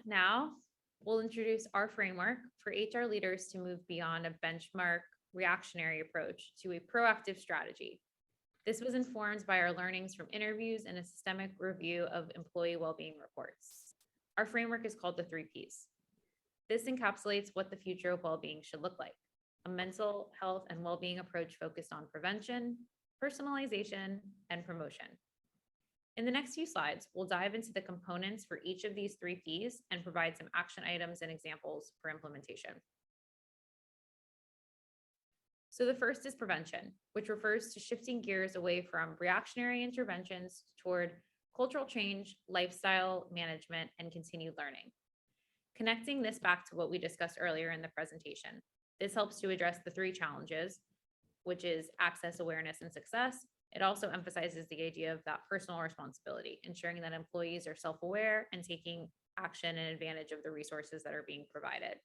Now, we'll introduce our framework for HR leaders to move beyond a benchmark reactionary approach to a proactive strategy. This was informed by our learnings from interviews and a systemic review of employee well-being reports. Our framework is called the 3Ps. This encapsulates what the future of well-being should look like: a mental health and well-being approach focused on prevention, personalization, and promotion. In the next few slides, we'll dive into the components for each of these 3Ps and provide some action items and examples for implementation. So the first is prevention, which refers to shifting gears away from reactionary interventions toward cultural change, lifestyle management, and continued learning. Connecting this back to what we discussed earlier in the presentation, this helps to address the 3 challenges, which is access, awareness, and success. It also emphasizes the idea of that personal responsibility, ensuring that employees are self-aware and taking action and advantage of the resources that are being provided.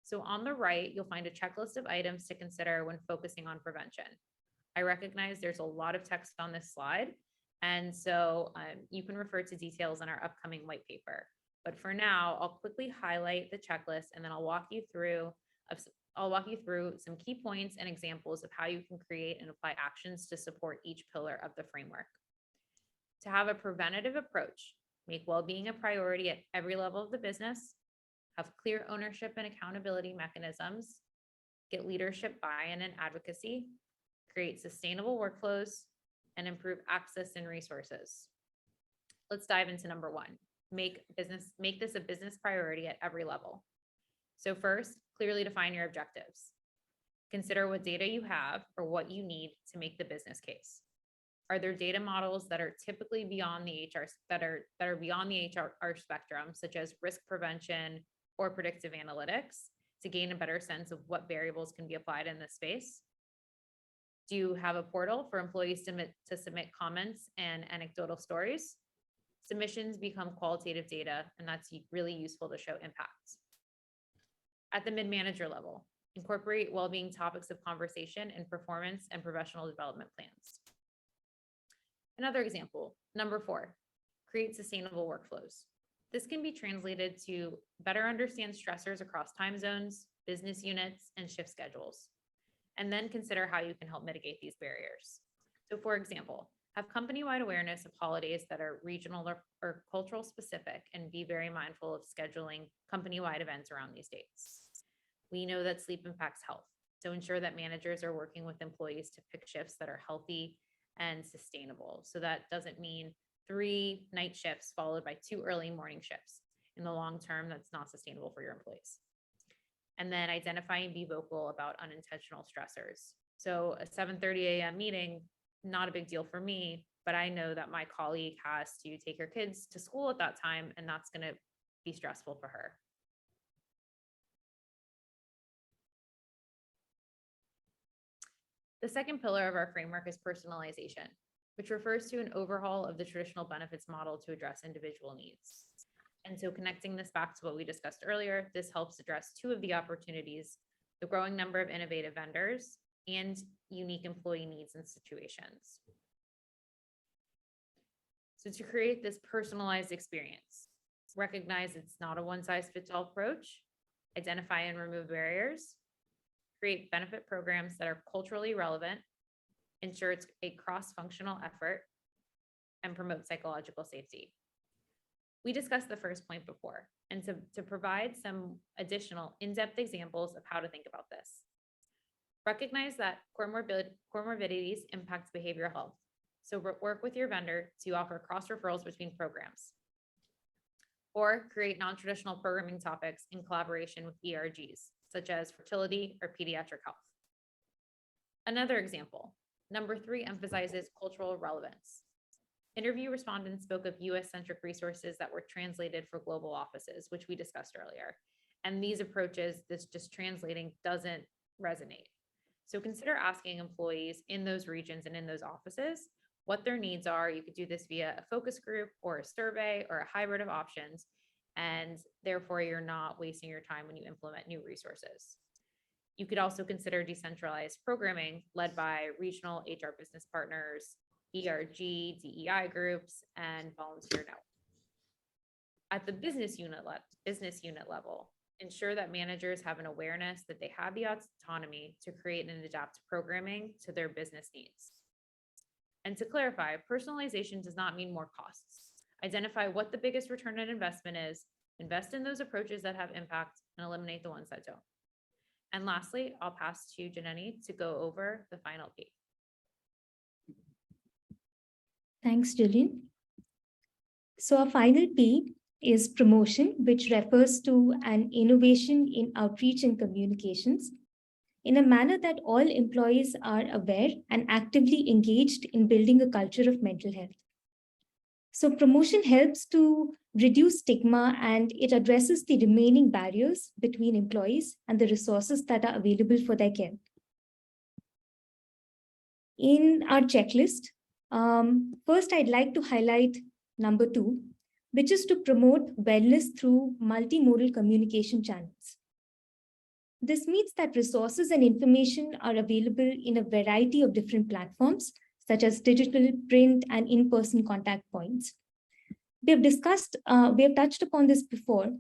So on the right, you'll find a checklist of items to consider when focusing on prevention. I recognize there's a lot of text on this slide, and so you can refer to details in our upcoming white paper. But for now, I'll quickly highlight the checklist, and then I'll walk you through some key points and examples of how you can create and apply actions to support each pillar of the framework. To have a preventative approach, make well-being a priority at every level of the business, have clear ownership and accountability mechanisms, get leadership buy-in and advocacy, create sustainable workflows, and improve access and resources. Let's dive into number 1. Make this a business priority at every level. So first, clearly define your objectives. Consider what data you have or what you need to make the business case. Are there data models that are typically beyond the HR that are beyond the HR spectrum, such as risk prevention or predictive analytics, to gain a better sense of what variables can be applied in this space? Do you have a portal for employees to submit comments and anecdotal stories? Submissions become qualitative data, and that's really useful to show impacts. At the mid-manager level, incorporate well-being topics of conversation in performance and professional development plans. Another example, number 4, create sustainable workflows. This can be translated to better understand stressors across time zones, business units, and shift schedules, and then consider how you can help mitigate these barriers. So for example, have company-wide awareness of holidays that are regional or cultural specific, and be very mindful of scheduling company-wide events around these dates. We know that sleep impacts health, so ensure that managers are working with employees to pick shifts that are healthy and sustainable. So that doesn't mean 3 night shifts followed by 2 early morning shifts. In the long term, that's not sustainable for your employees. And then identify and be vocal about unintentional stressors. So a 7:30 a.m. meeting, not a big deal for me, but I know that my colleague has to take her kids to school at that time, and that's going to be stressful for her. The second pillar of our framework is personalization, which refers to an overhaul of the traditional benefits model to address individual needs. And so connecting this back to what we discussed earlier, this helps address 2 of the opportunities: the growing number of innovative vendors and unique employee needs and situations. So to create this personalized experience, recognize it's not a one-size-fits-all approach, identify and remove barriers, create benefit programs that are culturally relevant, ensure it's a cross-functional effort, and promote psychological safety. We discussed the first point before, and to provide some additional in-depth examples of how to think about this. Recognize that comorbidities impact behavioral health, so work with your vendor to offer cross-referrals between programs. Or create non-traditional programming topics in collaboration with ERGs, such as fertility or pediatric health. Another example, number 3 emphasizes cultural relevance. Interview respondents spoke of US-centric resources that were translated for global offices, which we discussed earlier. And these approaches, this just translating doesn't resonate. So consider asking employees in those regions and in those offices what their needs are. You could do this via a focus group or a survey or a hybrid of options, and therefore you're not wasting your time when you implement new resources. You could also consider decentralized programming led by regional HR business partners, ERG, DEI groups, and volunteer networks. At the business unit level, ensure that managers have an awareness that they have the autonomy to create and adapt programming to their business needs. And to clarify, personalization does not mean more costs. Identify what the biggest return on investment is, invest in those approaches that have impact, and eliminate the ones that don't. And lastly, I'll pass to Janani to go over the final P. Thanks, Julian. So our final P is promotion, which refers to an innovation in outreach and communications in a manner that all employees are aware and actively engaged in building a culture of mental health. So promotion helps to reduce stigma and it addresses the remaining barriers between employees and the resources that are available for their care. In our checklist, first I'd like to highlight number 2, which is to promote wellness through multimodal communication channels. This means that resources and information are available in a variety of different platforms, such as digital, print, and in-person contact points. We have touched upon this before.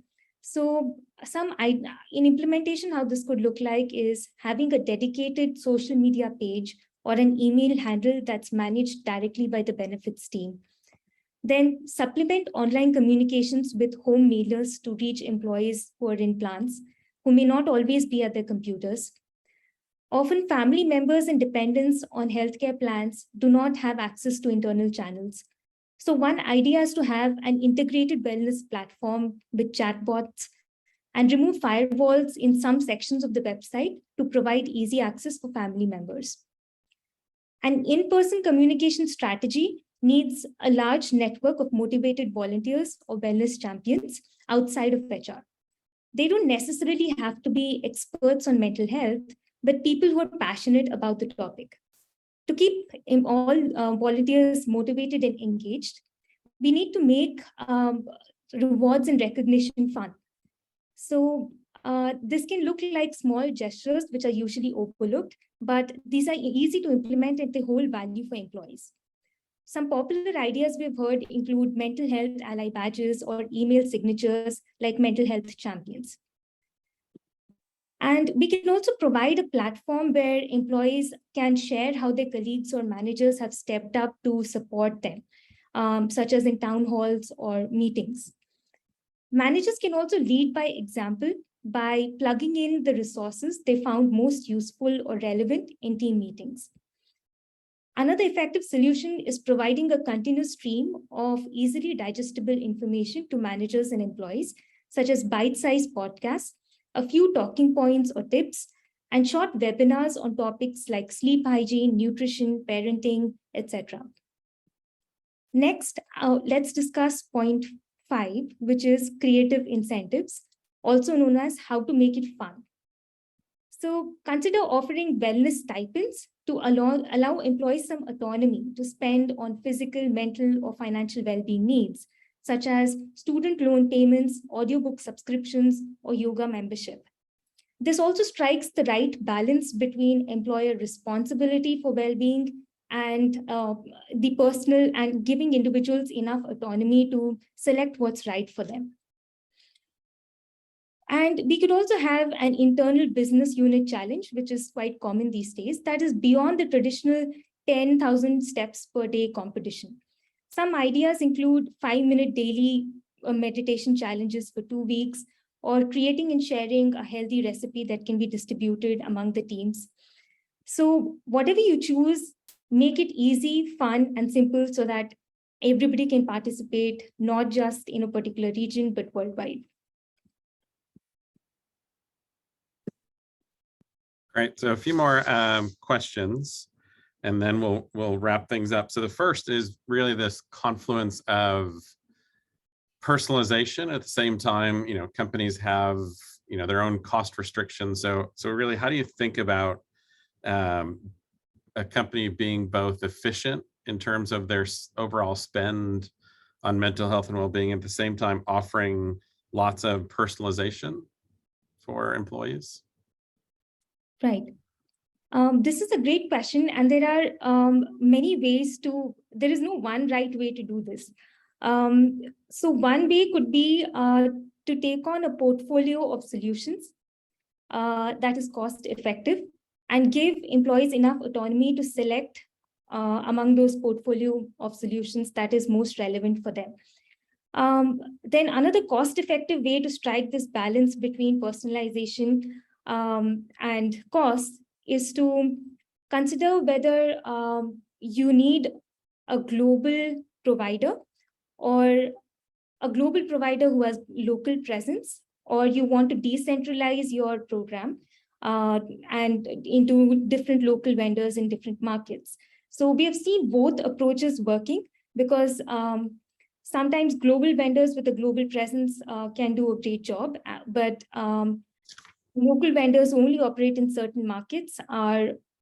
So in implementation, how this could look like is having a dedicated social media page or an email handle that's managed directly by the benefits team. Then supplement online communications with home mailers to reach employees who are in plants, who may not always be at their computers. Often family members and dependents on healthcare plans do not have access to internal channels. So one idea is to have an integrated wellness platform with chatbots and remove firewalls in some sections of the website to provide easy access for family members. An in-person communication strategy needs a large network of motivated volunteers or wellness champions outside of HR. They don't necessarily have to be experts on mental health, but people who are passionate about the topic. To keep all volunteers motivated and engaged, we need to make rewards and recognition fun. So this can look like small gestures, which are usually overlooked, but these are easy to implement and they hold value for employees. Some popular ideas we've heard include mental health ally badges or email signatures like mental health champions. And we can also provide a platform where employees can share how their colleagues or managers have stepped up to support them, such as in town halls or meetings. Managers can also lead by example by plugging in the resources they found most useful or relevant in team meetings. Another effective solution is providing a continuous stream of easily digestible information to managers and employees, such as bite-sized podcasts, a few talking points or tips, and short webinars on topics like sleep hygiene, nutrition, parenting, etc. Next, let's discuss point 5, which is creative incentives, also known as how to make it fun. So consider offering wellness stipends to allow employees some autonomy to spend on physical, mental, or financial well-being needs, such as student loan payments, audiobook subscriptions, or yoga membership. This also strikes the right balance between employer responsibility for well-being and the personal and giving individuals enough autonomy to select what's right for them. And we could also have an internal business unit challenge, which is quite common these days, that is beyond the traditional 10,000 steps per day competition. Some ideas include 5-minute daily meditation challenges for 2 weeks, or creating and sharing a healthy recipe that can be distributed among the teams. So whatever you choose, make it easy, fun, and simple so that everybody can participate, not just in a particular region, but worldwide. Great. So a few more questions, and then we'll wrap things up. So the first is really this confluence of personalization. At the same time, companies have their own cost restrictions. So really, how do you think about a company being both efficient in terms of their overall spend on mental health and well-being, at the same time offering lots of personalization for employees? Right. This is a great question, and there are many ways there is no one right way to do this. So one way could be to take on a portfolio of solutions that is cost effective and give employees enough autonomy to select among those portfolio of solutions that is most relevant for them. Then another cost-effective way to strike this balance between personalization and cost is to consider whether you need a global provider or a global provider who has local presence, or you want to decentralize your program and into different local vendors in different markets. So we have seen both approaches working because sometimes global vendors with a global presence can do a great job, but local vendors who only operate in certain markets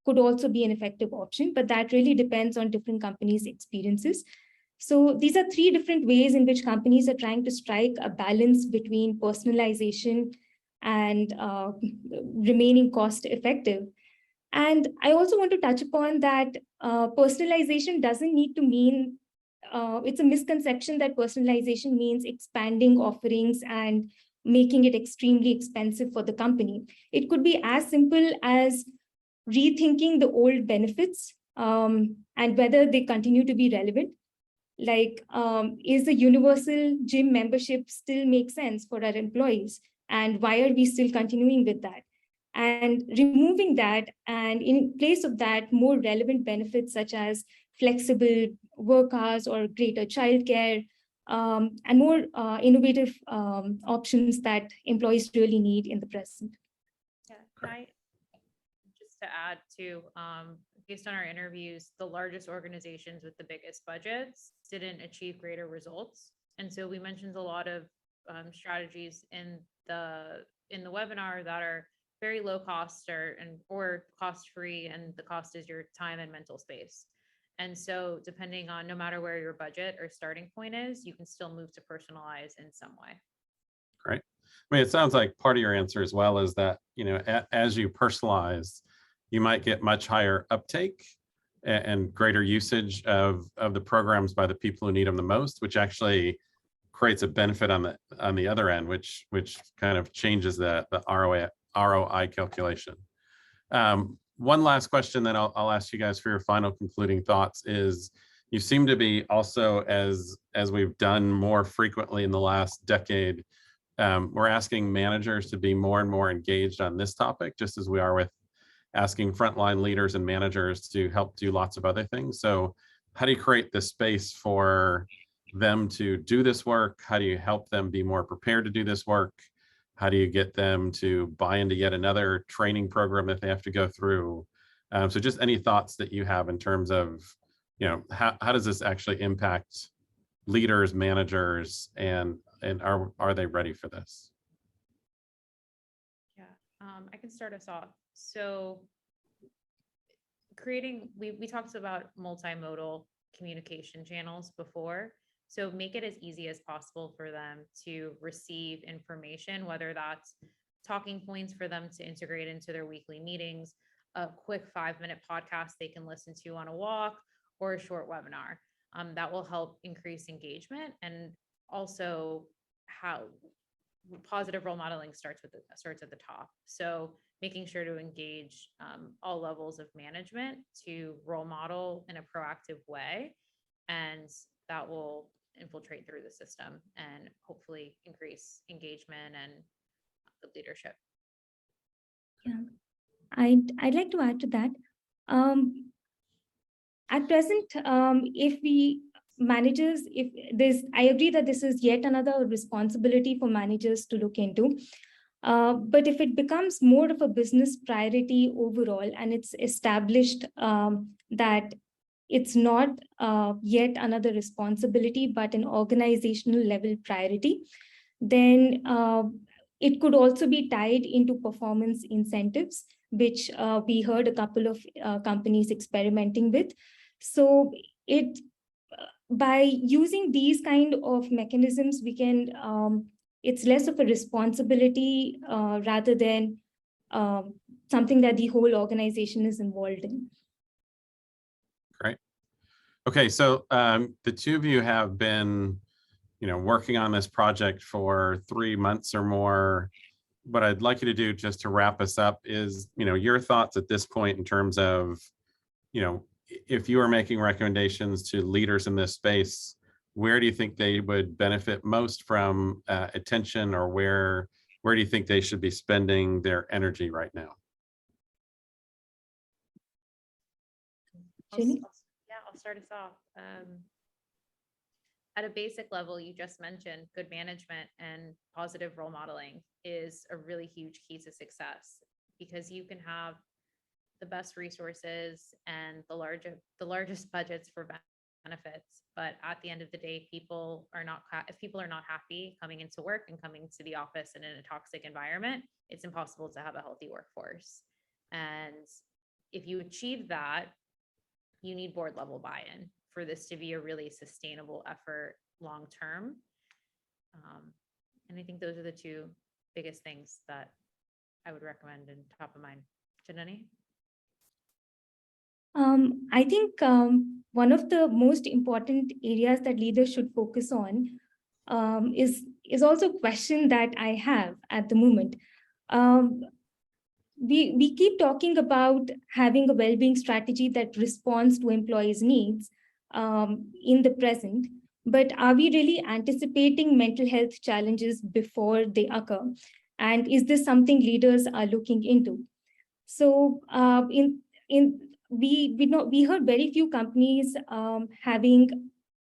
could also be an effective option, but that really depends on different companies' experiences. So these are three different ways in which companies are trying to strike a balance between personalization and remaining cost effective. And I also want to touch upon that personalization doesn't need to mean, it's a misconception that personalization means expanding offerings and making it extremely expensive for the company. It could be as simple as rethinking the old benefits and whether they continue to be relevant. Like, is the universal gym membership still make sense for our employees? And why are we still continuing with that? And removing that, and in place of that, more relevant benefits such as flexible work hours or greater childcare, and more innovative options that employees really need in the present. Yeah, can I just to add to, based on our interviews, the largest organizations with the biggest budgets didn't achieve greater results. And so we mentioned a lot of strategies in the webinar that are very low cost or cost free, and the cost is your time and mental space. And so depending on no matter where your budget or starting point is, you can still move to personalize in some way. Great. I mean, it sounds like part of your answer as well is that, you know, as you personalize, you might get much higher uptake and greater usage of the programs by the people who need them the most, which actually creates a benefit on the other end, which kind of changes the ROI calculation. One last question that I'll ask you guys for your final concluding thoughts is, you seem to be also, as we've done more frequently in the last decade, we're asking managers to be more and more engaged on this topic, just as we are with asking frontline leaders and managers to help do lots of other things. So how do you create the space for them to do this work? How do you help them be more prepared to do this work? How do you get them to buy into yet another training program that they have to go through? So just any thoughts that you have in terms of, you know, how does this actually impact leaders, managers, and are they ready for this? Yeah, I can start us off. So we talked about multimodal communication channels before. So make it as easy as possible for them to receive information, whether that's talking points for them to integrate into their weekly meetings, a quick 5-minute podcast they can listen to on a walk, or a short webinar. That will help increase engagement, and also how positive role modeling starts at the top. So making sure to engage all levels of management to role model in a proactive way, and that will infiltrate through the system and hopefully increase engagement and the leadership. Yeah, I'd like to add to that. At present, I agree that this is yet another responsibility for managers to look into. But if it becomes more of a business priority overall, and it's established that it's not yet another responsibility, but an organizational level priority, then it could also be tied into performance incentives, which we heard a couple of companies experimenting with. So by using these kind of mechanisms, we can, it's less of a responsibility rather than something that the whole organization is involved in. Great. Okay, so the two of you have been working on this project for 3 months or more. What I'd like you to do just to wrap us up is, your thoughts at this point in terms of, if you are making recommendations to leaders in this space, where do you think they would benefit most from attention, or where do you think they should be spending their energy right now? Jenny? I'll start us off. At a basic level, you just mentioned good management and positive role modeling is a really huge key to success, because you can have the best resources and the largest budgets for benefits, but at the end of the day, if people are not happy coming into work and coming to the office and in a toxic environment, it's impossible to have a healthy workforce. And if you achieve that, you need board level buy-in for this to be a really sustainable effort long term. And I think those are the two biggest things that I would recommend and top of mind. Janani? I think one of the most important areas that leaders should focus on is also a question that I have at the moment. We keep talking about having a well-being strategy that responds to employees' needs in the present, but are we really anticipating mental health challenges before they occur? And is this something leaders are looking into? So we heard very few companies having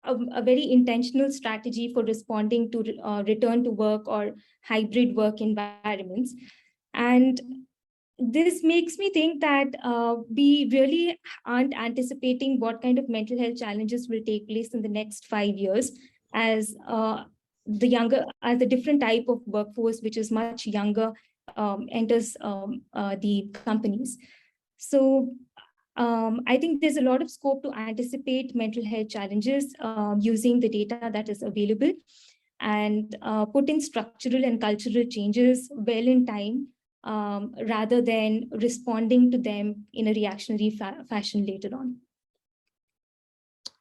a very intentional strategy for responding to return to work or hybrid work environments. And this makes me think that we really aren't anticipating what kind of mental health challenges will take place in the next 5 years as the different type of workforce, which is much younger, enters the companies. So I think there's a lot of scope to anticipate mental health challenges using the data that is available, and put in structural and cultural changes well in time, rather than responding to them in a reactionary fashion later on.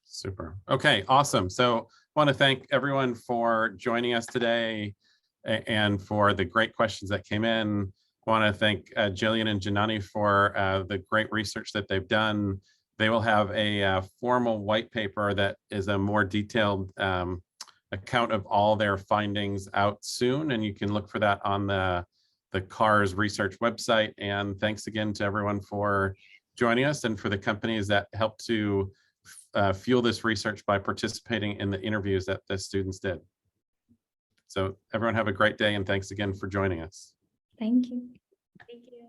Super. Okay, awesome. So I want to thank everyone for joining us today and for the great questions that came in. I want to thank Jillian and Janani for the great research that they've done. They will have a formal white paper that is a more detailed account of all their findings out soon, and you can look for that on the CAHRS research website. And thanks again to everyone for joining us, and for the companies that helped to fuel this research by participating in the interviews that the students did. So everyone have a great day, and thanks again for joining us. Thank you. Thank you.